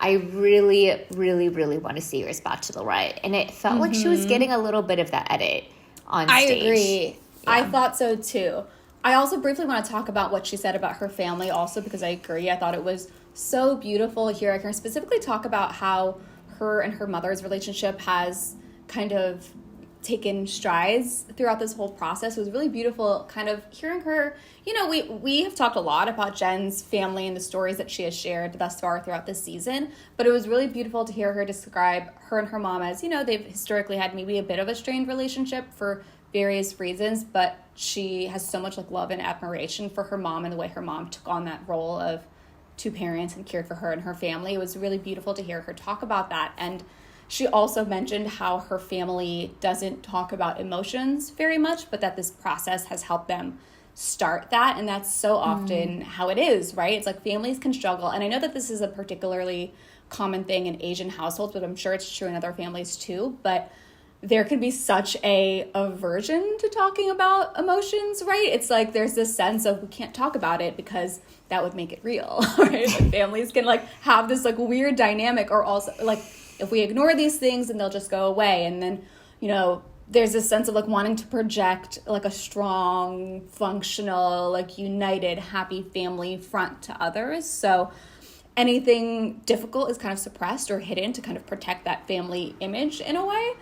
I really, really, really want to see her as Bachelorette. And it felt like she was getting a little bit of that edit on stage. I agree. Yeah. I thought so too. I also briefly want to talk about what she said about her family also, because I agree. I thought it was so beautiful here. I can specifically talk about how her and her mother's relationship has kind of taken strides throughout this whole process. It was really beautiful kind of hearing her. You know, we have talked a lot about Jenn's family and the stories that she has shared thus far throughout this season, but it was really beautiful to hear her describe her and her mom as, you know, they've historically had maybe a bit of a strained relationship for various reasons, but she has so much like love and admiration for her mom and the way her mom took on that role of two parents and cared for her and her family. It was really beautiful to hear her talk about that. And she also mentioned how her family doesn't talk about emotions very much, but that this process has helped them start that. And that's so often how it is, right? It's like families can struggle. And I know that this is a particularly common thing in Asian households, but I'm sure it's true in other families too. But there can be such a aversion to talking about emotions, right? It's like there's this sense of we can't talk about it because that would make it real, right? Like families can like have this like weird dynamic, or also like if we ignore these things and they'll just go away. And then, you know, there's this sense of like wanting to project like a strong, functional, like united, happy family front to others. So anything difficult is kind of suppressed or hidden to kind of protect that family image in a way.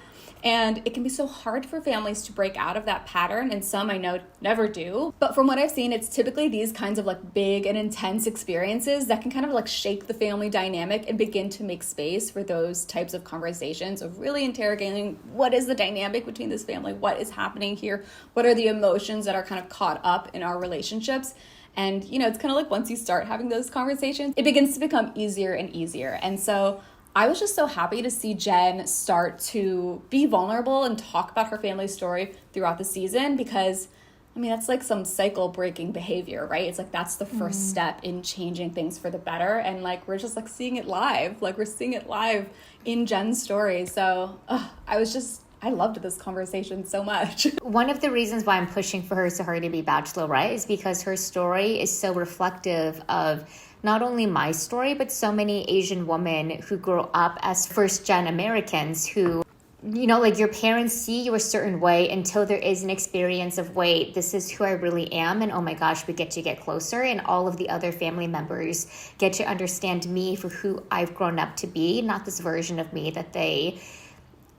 And it can be so hard for families to break out of that pattern, and some I know never do. But from what I've seen, it's typically these kinds of like big and intense experiences that can kind of like shake the family dynamic and begin to make space for those types of conversations of really interrogating what is the dynamic between this family, what is happening here, what are the emotions that are kind of caught up in our relationships. And, you know, it's kind of like once you start having those conversations, it begins to become easier and easier. And so I was just so happy to see Jenn start to be vulnerable and talk about her family story throughout the season, because, I mean, that's like some cycle-breaking behavior, right? It's like that's the first step in changing things for the better. And like we're just like seeing it live. Like we're seeing it live in Jenn's story. So I loved this conversation so much. One of the reasons why I'm pushing for her to be Bachelorette is because her story is so reflective of not only my story, but so many Asian women who grow up as first-gen Americans who, you know, like your parents see you a certain way until there is an experience of, wait, this is who I really am. And oh my gosh, we get to get closer. And all of the other family members get to understand me for who I've grown up to be, not this version of me that they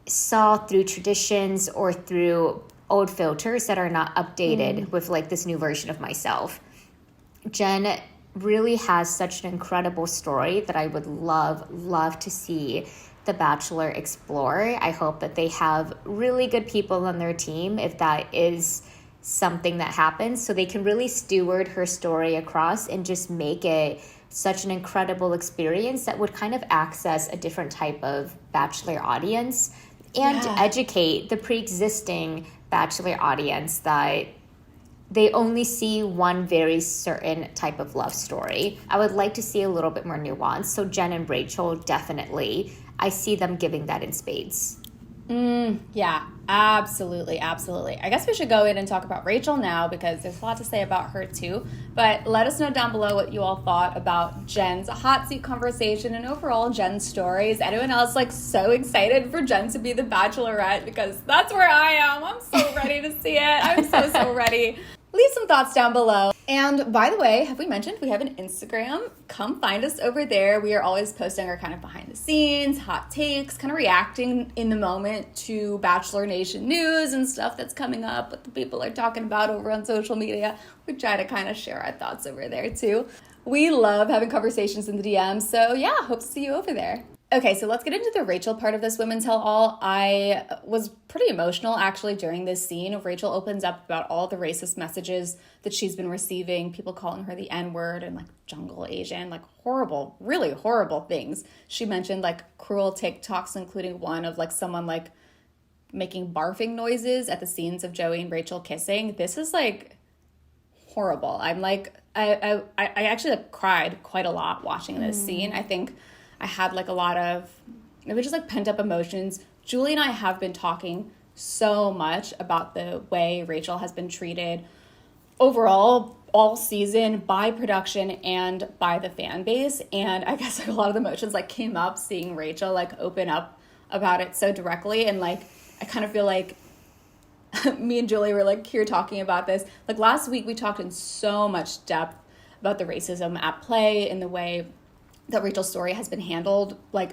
saw through traditions or through old filters that are not updated with like this new version of myself. Jenn really has such an incredible story that I would love to see The Bachelor explore. I hope that they have really good people on their team if that is something that happens, so they can really steward her story across and just make it such an incredible experience that would kind of access a different type of Bachelor audience and educate the pre-existing Bachelor audience that they only see one very certain type of love story. I would like to see a little bit more nuance. So Jenn and Rachel, definitely, I see them giving that in spades. Yeah, absolutely. I guess we should go in and talk about Rachel now, because there's a lot to say about her too. But let us know down below what you all thought about Jenn's hot seat conversation and overall Jenn's story. Is anyone else like so excited for Jenn to be the Bachelorette? Because that's where I am. I'm so ready to see it. I'm so ready. Leave some thoughts down below. And by the way, have we mentioned we have an Instagram? Come find us over there. We are always posting our kind of behind the scenes, hot takes, kind of reacting in the moment to Bachelor Nation news and stuff that's coming up, what the people are talking about over on social media. We try to kind of share our thoughts over there too. We love having conversations in the DMs. So yeah, hope to see you over there. Okay, so let's get into the Rachel part of this Women Tell All. I was pretty emotional, actually, during this scene. Rachel opens up about all the racist messages that she's been receiving, people calling her the N-word and, like, jungle Asian, like, horrible, really horrible things. She mentioned, like, cruel TikToks, including one of, like, someone, like, making barfing noises at the scenes of Joey and Rachel kissing. This is, like, horrible. I'm, like, I actually, like, cried quite a lot watching this scene. I think I had like a lot of, it was just like pent up emotions. Julie and I have been talking so much about the way Rachel has been treated overall all season by production and by the fan base. And I guess like a lot of the emotions like came up seeing Rachel like open up about it so directly. And like, I kind of feel like me and Julie were like here talking about this. Like last week, we talked in so much depth about the racism at play in the way that Rachel's story has been handled, like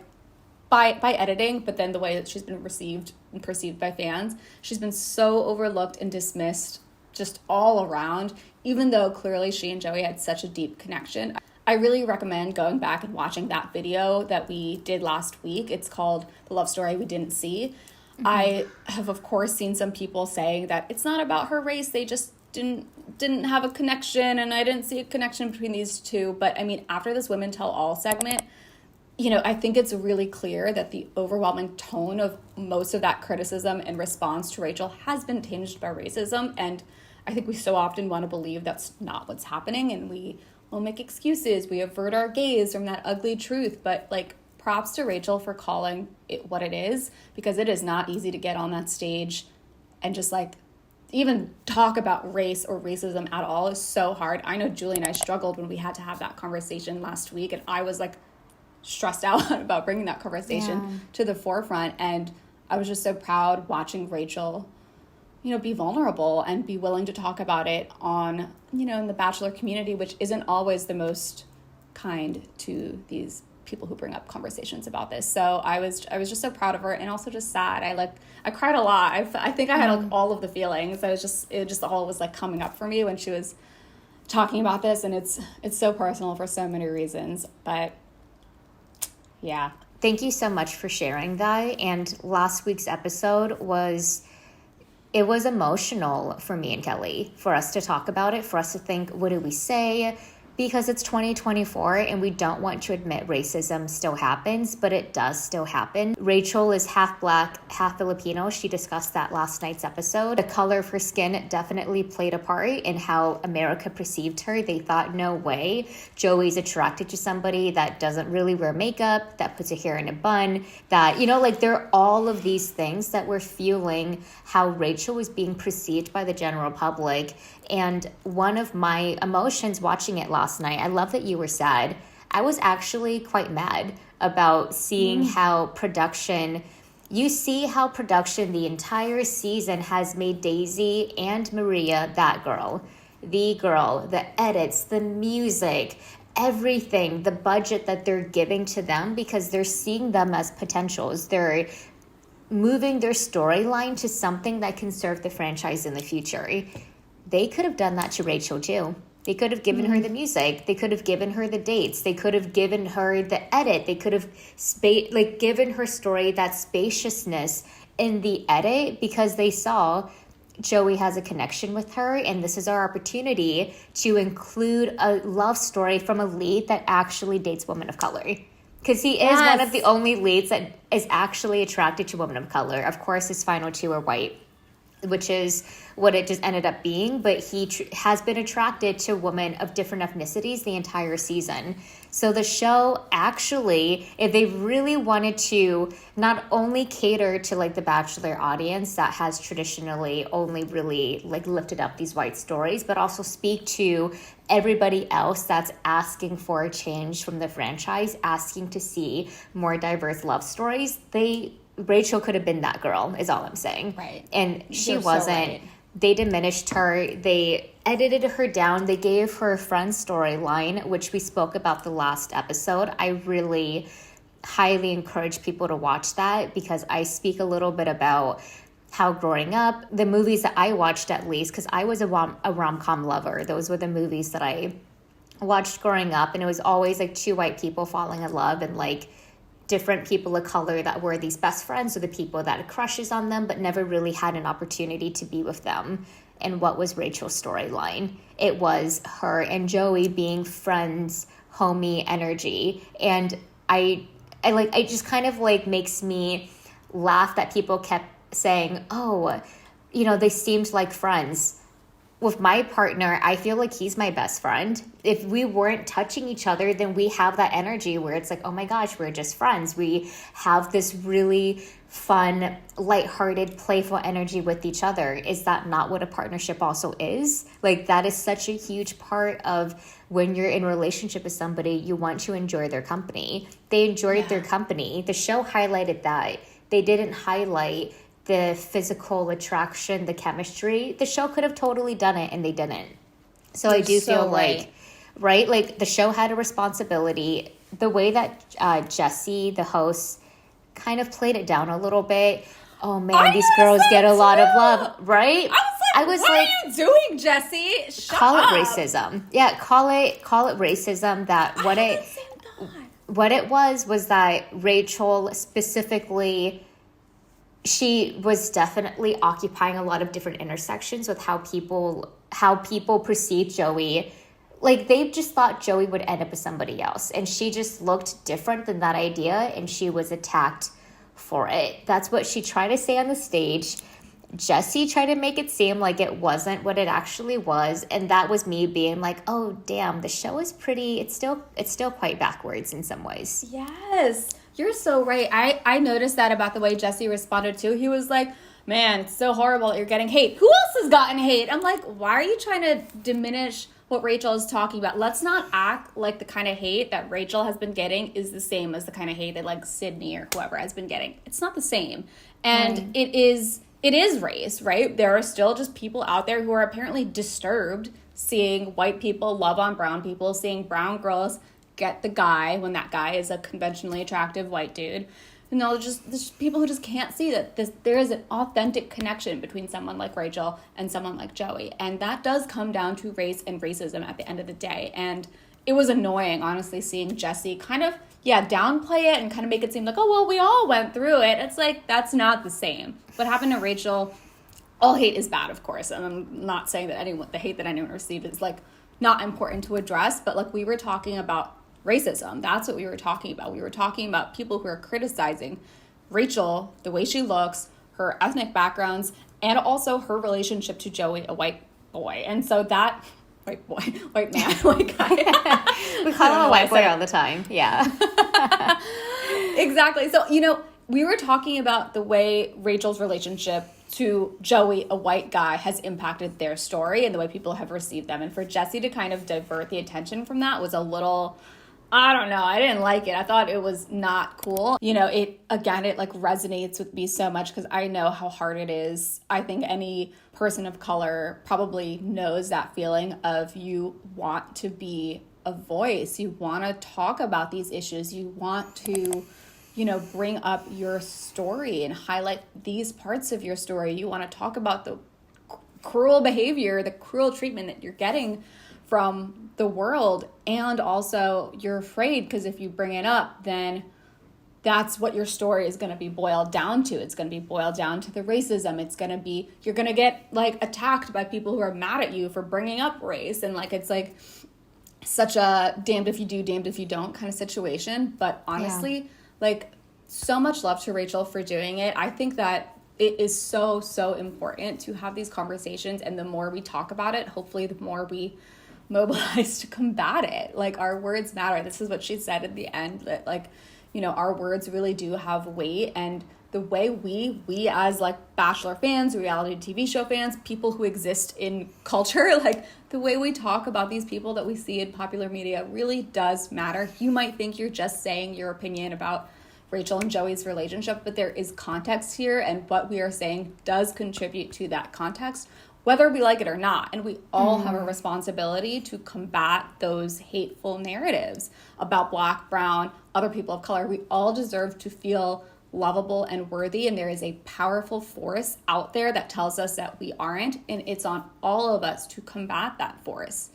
by editing, but then the way that she's been received and perceived by fans. She's been so overlooked and dismissed just all around, even though clearly she and Joey had such a deep connection. I really recommend going back and watching that video that we did last week. It's called The Love Story We Didn't See. Mm-hmm. I have, of course, seen some people saying that it's not about her race. They just didn't have a connection, and I didn't see a connection between these two. But I mean, after this Women Tell All segment, you know, I think it's really clear that the overwhelming tone of most of that criticism in response to Rachel has been tinged by racism. And I think we so often want to believe that's not what's happening, and we will make excuses. We avert our gaze from that ugly truth. But like, props to Rachel for calling it what it is, because it is not easy to get on that stage and just like even talk about race or racism at all is so hard. I know Julie and I struggled when we had to have that conversation last week, and I was like stressed out about bringing that conversation to the forefront. And I was just so proud watching Rachel, you know, be vulnerable and be willing to talk about it on, you know, in the Bachelor community, which isn't always the most kind to these people who bring up conversations about this. So I was just so proud of her, and also just sad. I cried a lot. I think I had like all of the feelings. It just all was like coming up for me when she was talking about this, and it's so personal for so many reasons. But yeah. Thank you so much for sharing that. And last week's episode was emotional for me and Kelly, for us to talk about it, for us to think, what do we say? Because it's 2024 and we don't want to admit racism still happens, but it does still happen. Rachel is half Black, half Filipino. She discussed that last night's episode. The color of her skin definitely played a part in how America perceived her. They thought, no way, Joey's attracted to somebody that doesn't really wear makeup, that puts her hair in a bun, that, you know, like there are all of these things that were fueling how Rachel was being perceived by the general public. And one of my emotions watching it last night, I love that you were sad. I was actually quite mad about seeing how production the entire season has made Daisy and Maria that girl, the edits, the music, everything, the budget that they're giving to them, because they're seeing them as potentials. They're moving their storyline to something that can serve the franchise in the future. They could have done that to Rachel too. They could have given her the music. They could have given her the dates. They could have given her the edit. They could have given her story that spaciousness in the edit, because they saw Joey has a connection with her, and this is our opportunity to include a love story from a lead that actually dates women of color. Because he is one of the only leads that is actually attracted to women of color. Of course, his final two are white, which is what it just ended up being. But he has been attracted to women of different ethnicities the entire season. So the show actually, if they really wanted to not only cater to like the Bachelor audience that has traditionally only really like lifted up these white stories, but also speak to everybody else that's asking for a change from the franchise, asking to see more diverse love stories, Rachel could have been that girl, is all I'm saying. Right. And she wasn't. So right. They diminished her. They edited her down. They gave her a friend storyline, which we spoke about the last episode. I really highly encourage people to watch that, because I speak a little bit about how growing up, the movies that I watched at least, because I was a rom-com lover. Those were the movies that I watched growing up, and it was always like two white people falling in love, and like different people of color that were these best friends, or the people that had crushes on them but never really had an opportunity to be with them. And what was Rachel's storyline? It was her and Joey being friends, homie energy. And I just kind of like makes me laugh that people kept saying, oh, you know, they seemed like friends. With my partner, I feel like he's my best friend. If we weren't touching each other, then we have that energy where it's like, oh my gosh, we're just friends. We have this really fun, lighthearted, playful energy with each other. Is that not what a partnership also is? Like, that is such a huge part of when you're in a relationship with somebody, you want to enjoy their company. They enjoyed their company. The show highlighted that. They didn't highlight the physical attraction, the chemistry, the show could have totally done it, and they didn't. So I do feel like, right, like the show had a responsibility. The way that Jesse, the host, kind of played it down a little bit. Oh man, these girls get a lot of love, right? I was like, what are you doing, Jesse? Shut call up. It racism. Yeah, call it racism. That what it was that Rachel specifically, she was definitely occupying a lot of different intersections with how people perceive Joey. Like, they just thought Joey would end up with somebody else, and she just looked different than that idea, and she was attacked for it. That's what she tried to say on the stage. Jesse tried to make it seem like it wasn't what it actually was, and that was me being like, oh damn, the show is pretty, it's still quite backwards in some ways. Yes, you're so right. I noticed that about the way Jesse responded too. He was like, man, it's so horrible that you're getting hate. Who else has gotten hate? I'm like, why are you trying to diminish what Rachel is talking about? Let's not act like the kind of hate that Rachel has been getting is the same as the kind of hate that like Sydney or whoever has been getting. It's not the same. And it is race, right? There are still just people out there who are apparently disturbed seeing white people love on brown people, seeing brown girls get the guy when that guy is a conventionally attractive white dude. And there's people who just can't see that there is an authentic connection between someone like Rachel and someone like Joey. And that does come down to race and racism at the end of the day. And it was annoying, honestly, seeing Jesse kind of, downplay it and kind of make it seem like, oh, well, we all went through it. It's like, that's not the same. What happened to Rachel, all hate is bad, of course. And I'm not saying that the hate that anyone received is like not important to address, but like we were talking about racism. That's what we were talking about. We were talking about people who are criticizing Rachel, the way she looks, her ethnic backgrounds, and also her relationship to Joey, a white boy. And so that, white man, white guy. We call him a white boy all the time. Yeah. Exactly. So, we were talking about the way Rachel's relationship to Joey, a white guy, has impacted their story and the way people have received them. And for Jesse to kind of divert the attention from that was a little, I don't know. I didn't like it. I thought it was not cool. It like resonates with me so much because I know how hard it is. I think any person of color probably knows that feeling of you want to be a voice. You want to talk about these issues. You want to, bring up your story and highlight these parts of your story. You want to talk about the cruel behavior, the cruel treatment that you're getting from the world, and also you're afraid because if you bring it up, then that's what your story is going to be boiled down to. It's going to be boiled down to the racism. It's going to be, you're going to get like attacked by people who are mad at you for bringing up race, and like it's like such a damned if you do, damned if you don't kind of situation. But honestly, like so much love to Rachel for doing it. I think that it is so, so important to have these conversations, and the more we talk about it, hopefully the more we mobilize to combat it. Like, our words matter. This is what she said at the end, that like, our words really do have weight, and the way we as like Bachelor fans, reality TV show fans, people who exist in culture, like the way we talk about these people that we see in popular media really does matter. You might think you're just saying your opinion about Rachel and Joey's relationship, but there is context here, and what we are saying does contribute to that context, whether we like it or not. And we all have a responsibility to combat those hateful narratives about Black, brown, other people of color. We all deserve to feel lovable and worthy, and there is a powerful force out there that tells us that we aren't, and it's on all of us to combat that force.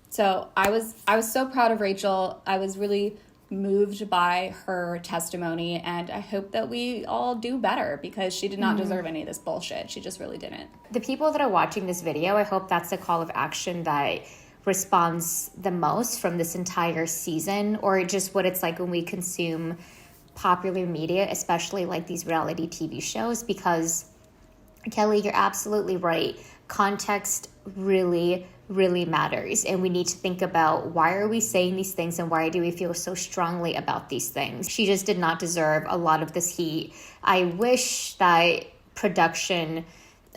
So I was so proud of Rachel. I was really moved by her testimony, and I hope that we all do better, because she did not deserve any of this bullshit. She just really didn't. The people that are watching this video, I hope that's the call of action that responds the most from this entire season, or just what it's like when we consume popular media, especially like these reality TV shows, because Kelly, you're absolutely right. Context really matters, and we need to think about, why are we saying these things and why do we feel so strongly about these things? She just did not deserve a lot of this heat. I wish that production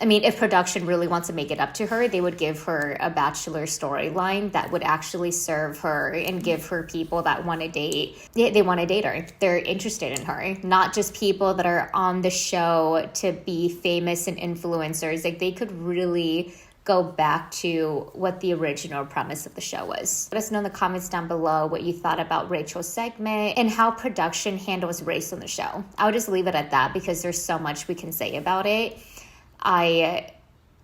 I mean, if production really wants to make it up to her, they would give her a Bachelor storyline that would actually serve her and give her people that want to date. They want to date her. They're interested in her, not just people that are on the show to be famous and influencers. Like, they could really go back to what the original premise of the show was. Let us know in the comments down below what you thought about Rachel's segment and how production handles race on the show. I'll just leave it at that because there's so much we can say about it. I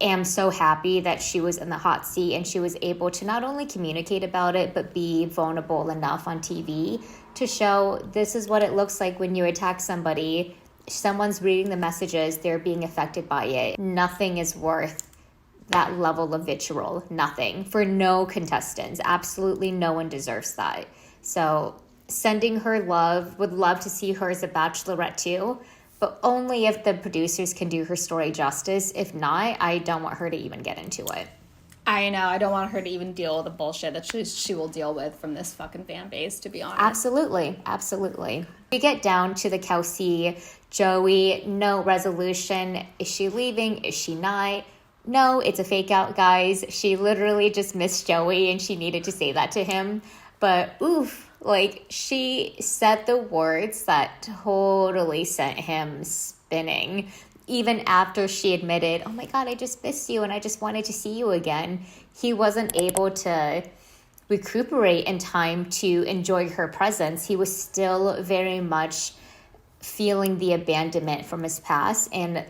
am so happy that she was in the hot seat and she was able to not only communicate about it, but be vulnerable enough on TV to show this is what it looks like when you attack somebody. Someone's reading the messages, they're being affected by it. Nothing is worth that level of vitriol. Nothing. For no contestants. Absolutely no one deserves that. So sending her love. Would love to see her as a Bachelorette too. But only if the producers can do her story justice. If not, I don't want her to even get into it. I know. I don't want her to even deal with the bullshit that she will deal with from this fucking fan base, to be honest. Absolutely. Absolutely. We get down to the Kelsey, Joey, no resolution. Is she leaving? Is she not? No, it's a fake out, guys. She literally just missed Joey and she needed to say that to him. But oof. Like, she said the words that totally sent him spinning. Even after she admitted, oh my God, I just missed you and I just wanted to see you again. He wasn't able to recuperate in time to enjoy her presence. He was still very much feeling the abandonment from his past, and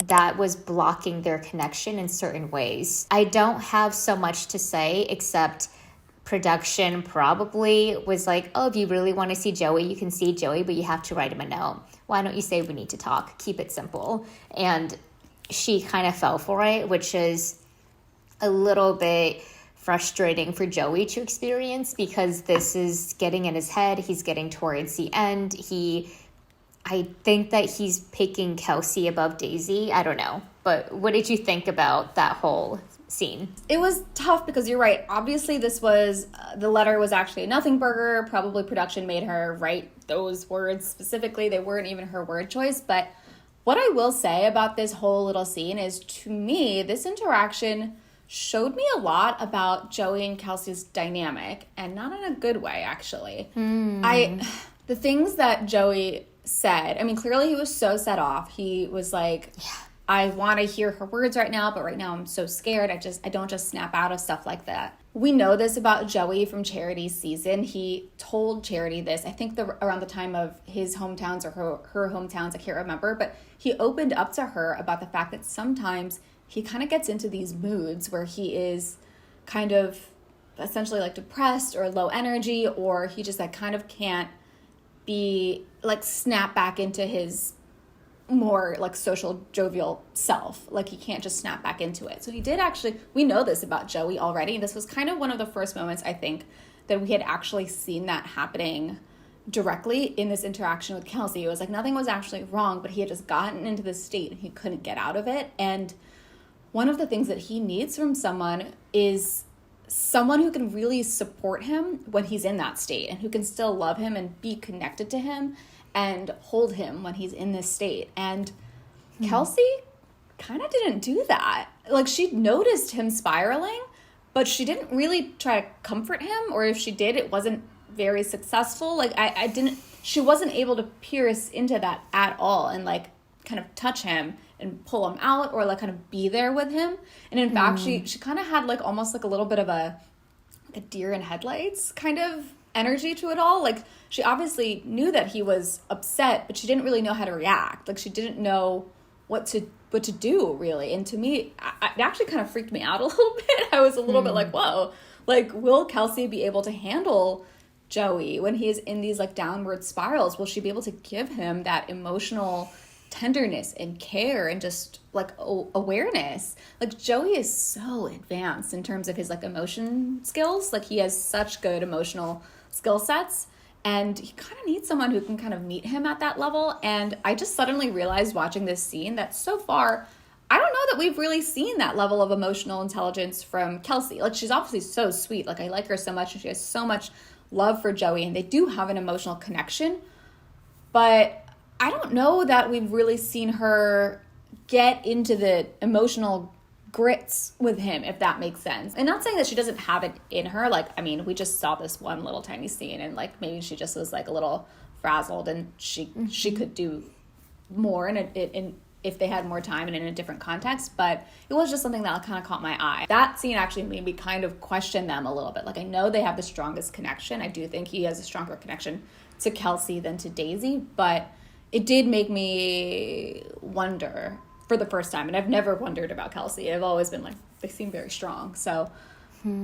that was blocking their connection in certain ways. I don't have so much to say except production probably was like, oh, if you really want to see Joey, you can see Joey, but you have to write him a note. Why don't you say we need to talk? Keep it simple. And she kind of fell for it, which is a little bit frustrating for Joey to experience because this is getting in his head. He's getting towards the end. I think that he's picking Kelsey above Daisy. I don't know. But what did you think about that whole scene? It was tough because you're right. Obviously, this was, the letter was actually a nothing burger. Probably production made her write those words specifically. They weren't even her word choice. But what I will say about this whole little scene is, to me, this interaction showed me a lot about Joey and Kelsey's dynamic, and not in a good way, actually. The things that Joey said, I mean, clearly he was so set off. He was like, I want to hear her words right now, but right now I'm so scared. I don't just snap out of stuff like that. We know this about Joey from Charity's season. He told Charity this, I think around the time of his hometowns or her hometowns, I can't remember, but he opened up to her about the fact that sometimes he kind of gets into these moods where he is kind of essentially like depressed or low energy, or he just like kind of can't be like snap back into his more like social jovial self. Like, he can't just snap back into it. So he did actually, we know this about Joey already. This was kind of one of the first moments, I think, that we had actually seen that happening directly in this interaction with Kelsey. It was like nothing was actually wrong, but he had just gotten into this state and he couldn't get out of it. And one of the things that he needs from someone is someone who can really support him when he's in that state, and who can still love him and be connected to him and hold him when he's in this state. And Kelsey kind of didn't do that. Like, she noticed him spiraling, but she didn't really try to comfort him, or if she did, it wasn't very successful. Like, she wasn't able to pierce into that at all and like kind of touch him and pull him out, or like kind of be there with him. And in fact, she kind of had like almost like a little bit of a deer in headlights kind of energy to it all. Like, she obviously knew that he was upset, but she didn't really know how to react. Like, she didn't know what to do, really. And to me, it actually kind of freaked me out a little bit. I was a little bit like, whoa, like, will Kelsey be able to handle Joey when he is in these like downward spirals? Will she be able to give him that emotional tenderness and care and just like awareness? Like, Joey is so advanced in terms of his like emotion skills. Like, he has such good emotional skill sets, and he kind of needs someone who can kind of meet him at that level. And I just suddenly realized watching this scene that so far, I don't know that we've really seen that level of emotional intelligence from Kelsey. Like, she's obviously so sweet. Like, I like her so much, and she has so much love for Joey, and they do have an emotional connection. But I don't know that we've really seen her get into the emotional grits with him, if that makes sense. And not saying that she doesn't have it in her. Like, I mean, we just saw this one little tiny scene, and like maybe she just was like a little frazzled, and she could do more in if they had more time and in a different context. But it was just something that kind of caught my eye. That scene actually made me kind of question them a little bit. Like, I know they have the strongest connection. I do think he has a stronger connection to Kelsey than to Daisy, but it did make me wonder for the first time. And I've never wondered about Kelsey. I've always been like, they seem very strong. So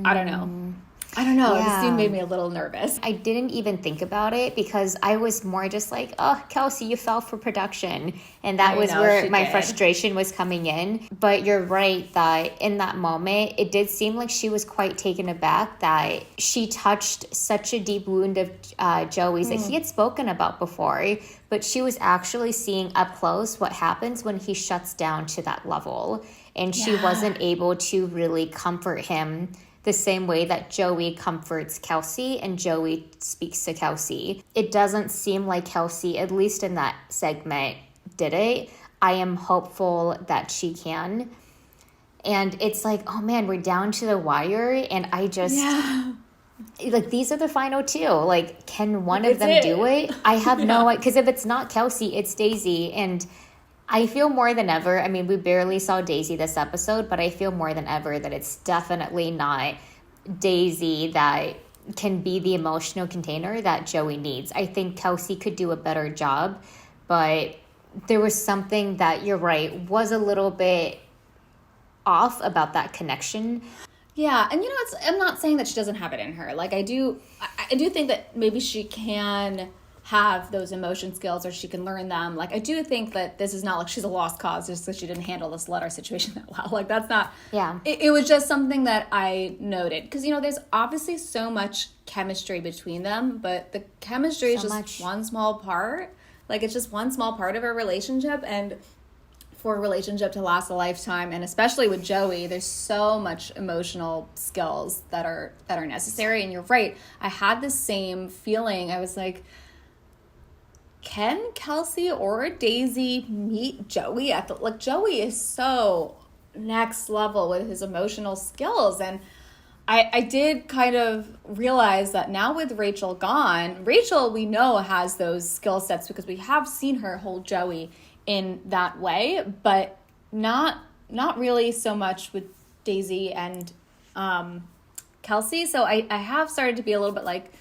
I don't know. Yeah. This scene made me a little nervous. I didn't even think about it because I was more just like, oh, Kelsey, you fell for production. And that was where my frustration was coming in. But you're right that in that moment, it did seem like she was quite taken aback that she touched such a deep wound of Joey's that he had spoken about before. But she was actually seeing up close what happens when he shuts down to that level. And she wasn't able to really comfort him the same way that Joey comforts Kelsey and Joey speaks to Kelsey. It doesn't seem like Kelsey, at least in that segment, did it. I am hopeful that she can. And it's like, oh man, we're down to the wire. And I just, like, these are the final two. Like, can one of them do it? I have no idea. Because if it's not Kelsey, it's Daisy. And I feel more than ever, I mean, we barely saw Daisy this episode, but I feel more than ever that it's definitely not Daisy that can be the emotional container that Joey needs. I think Kelsey could do a better job, but there was something that, you're right, was a little bit off about that connection. Yeah, and you know, I'm not saying that she doesn't have it in her. Like, I do think that maybe she can have those emotion skills, or she can learn them. Like, I do think that this is not like she's a lost cause just because she didn't handle this letter situation that well. Like, that's not, it was just something that I noted, because, you know, there's obviously so much chemistry between them, but the chemistry is just one small part. Like, it's just one small part of a relationship, and for a relationship to last a lifetime, and especially with Joey, there's so much emotional skills that are necessary. And you're right, I had the same feeling. I was like, can Kelsey or Daisy meet Joey at the, like, Joey is so next level with his emotional skills. And I did kind of realize that now with Rachel gone, Rachel, we know, has those skill sets because we have seen her hold Joey in that way, but not really so much with Daisy and Kelsey. So I have started to be a little bit like,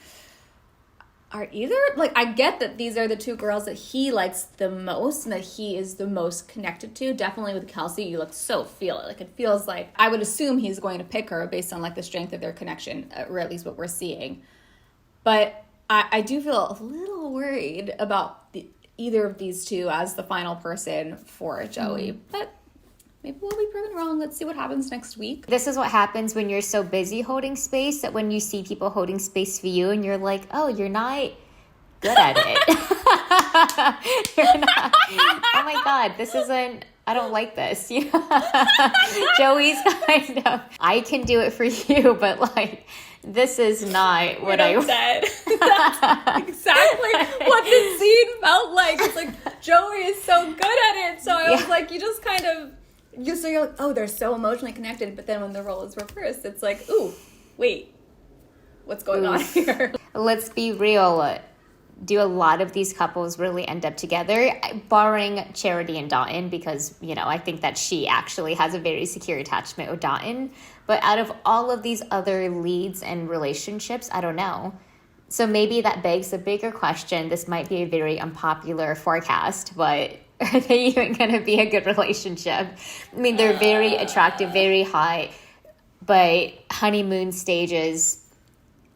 are either, like, I get that these are the two girls that he likes the most and that he is the most connected to. Definitely with Kelsey, you feel it. Like, it feels like, I would assume he's going to pick her based on, like, the strength of their connection, or at least what we're seeing. But I do feel a little worried about either of these two as the final person for Joey. But maybe we'll be proven wrong. Let's see what happens next week. This is what happens when you're so busy holding space that when you see people holding space for you and you're like, oh, you're not good at it. You're not. Oh my God, this isn't, I don't like this. You know? Joey's kind of, I can do it for you, but like, this is not what I said. That's exactly what the scene felt like. It's like, Joey is so good at it. So I was like, you just kind of, you're like, oh, they're so emotionally connected. But then when the role is reversed, it's like, ooh, wait, what's going on here? Let's be real. Do a lot of these couples really end up together, barring Charity and Dotun, because, you know, I think that she actually has a very secure attachment with Dotun. But out of all of these other leads and relationships, I don't know. So maybe that begs a bigger question. This might be a very unpopular forecast, but are they even going to be a good relationship? I mean, they're very attractive, very hot, but honeymoon stages,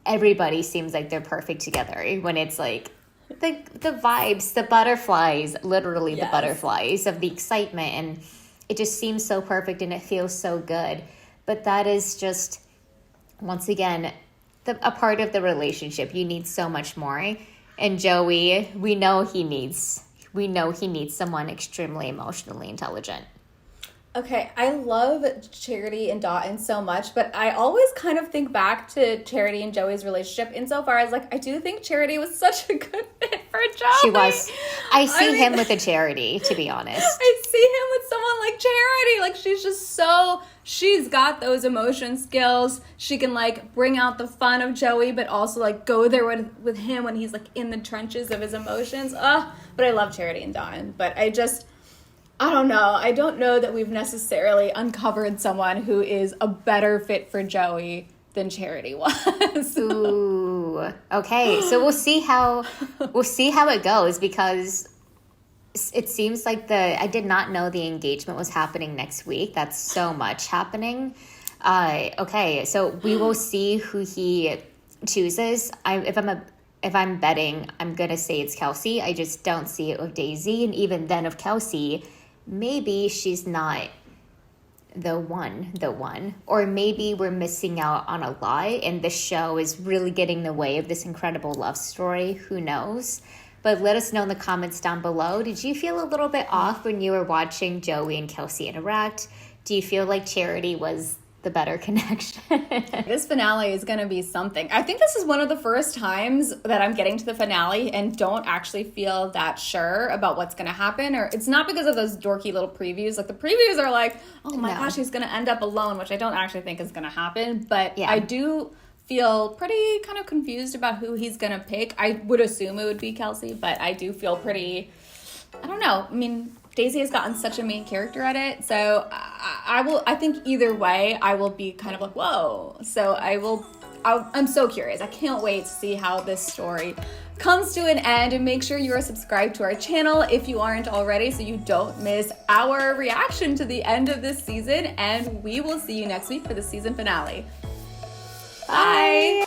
everybody seems like they're perfect together when it's like the vibes, the butterflies, literally the butterflies of the excitement. And it just seems so perfect and it feels so good. But that is just, once again, a part of the relationship. You need so much more. And Joey, we know he needs someone extremely emotionally intelligent. Okay, I love Charity and Dotun so much, but I always kind of think back to Charity and Joey's relationship insofar as, like, I do think Charity was such a good fit for Joey. She was. I see him with a Charity, to be honest. I see him with someone like Charity. Like, she's just she's got those emotion skills. She can, like, bring out the fun of Joey, but also, like, go there with him when he's, like, in the trenches of his emotions. But I love Charity and Don. But I don't know. I don't know that we've necessarily uncovered someone who is a better fit for Joey than Charity was. Ooh. Okay. So we'll see how it goes, because it seems like I did not know the engagement was happening next week. That's so much happening. Okay. So we will see who he chooses. If I'm betting, I'm gonna say it's Kelsey. I just don't see it with Daisy, and even then, of Kelsey, maybe she's not the one, or maybe we're missing out on a lot and the show is really getting in the way of this incredible love story. Who knows? But let us know in the comments down below. Did you feel a little bit off when you were watching Joey and Kelsey interact? Do you feel like Charity was the better connection? This finale is going to be something. I think this is one of the first times that I'm getting to the finale and don't actually feel that sure about what's going to happen. Or it's not because of those dorky little previews. Like, the previews are like, oh my gosh, he's going to end up alone, which I don't actually think is going to happen. But yeah. I do feel pretty kind of confused about who he's going to pick. I would assume it would be Kelsey, but I do feel pretty, I don't know. I mean, Daisy has gotten such a main character at it, so I think either way, I will be kind of like, whoa. So I'm so curious. I can't wait to see how this story comes to an end, and make sure you are subscribed to our channel if you aren't already, so you don't miss our reaction to the end of this season, and we will see you next week for the season finale. Bye.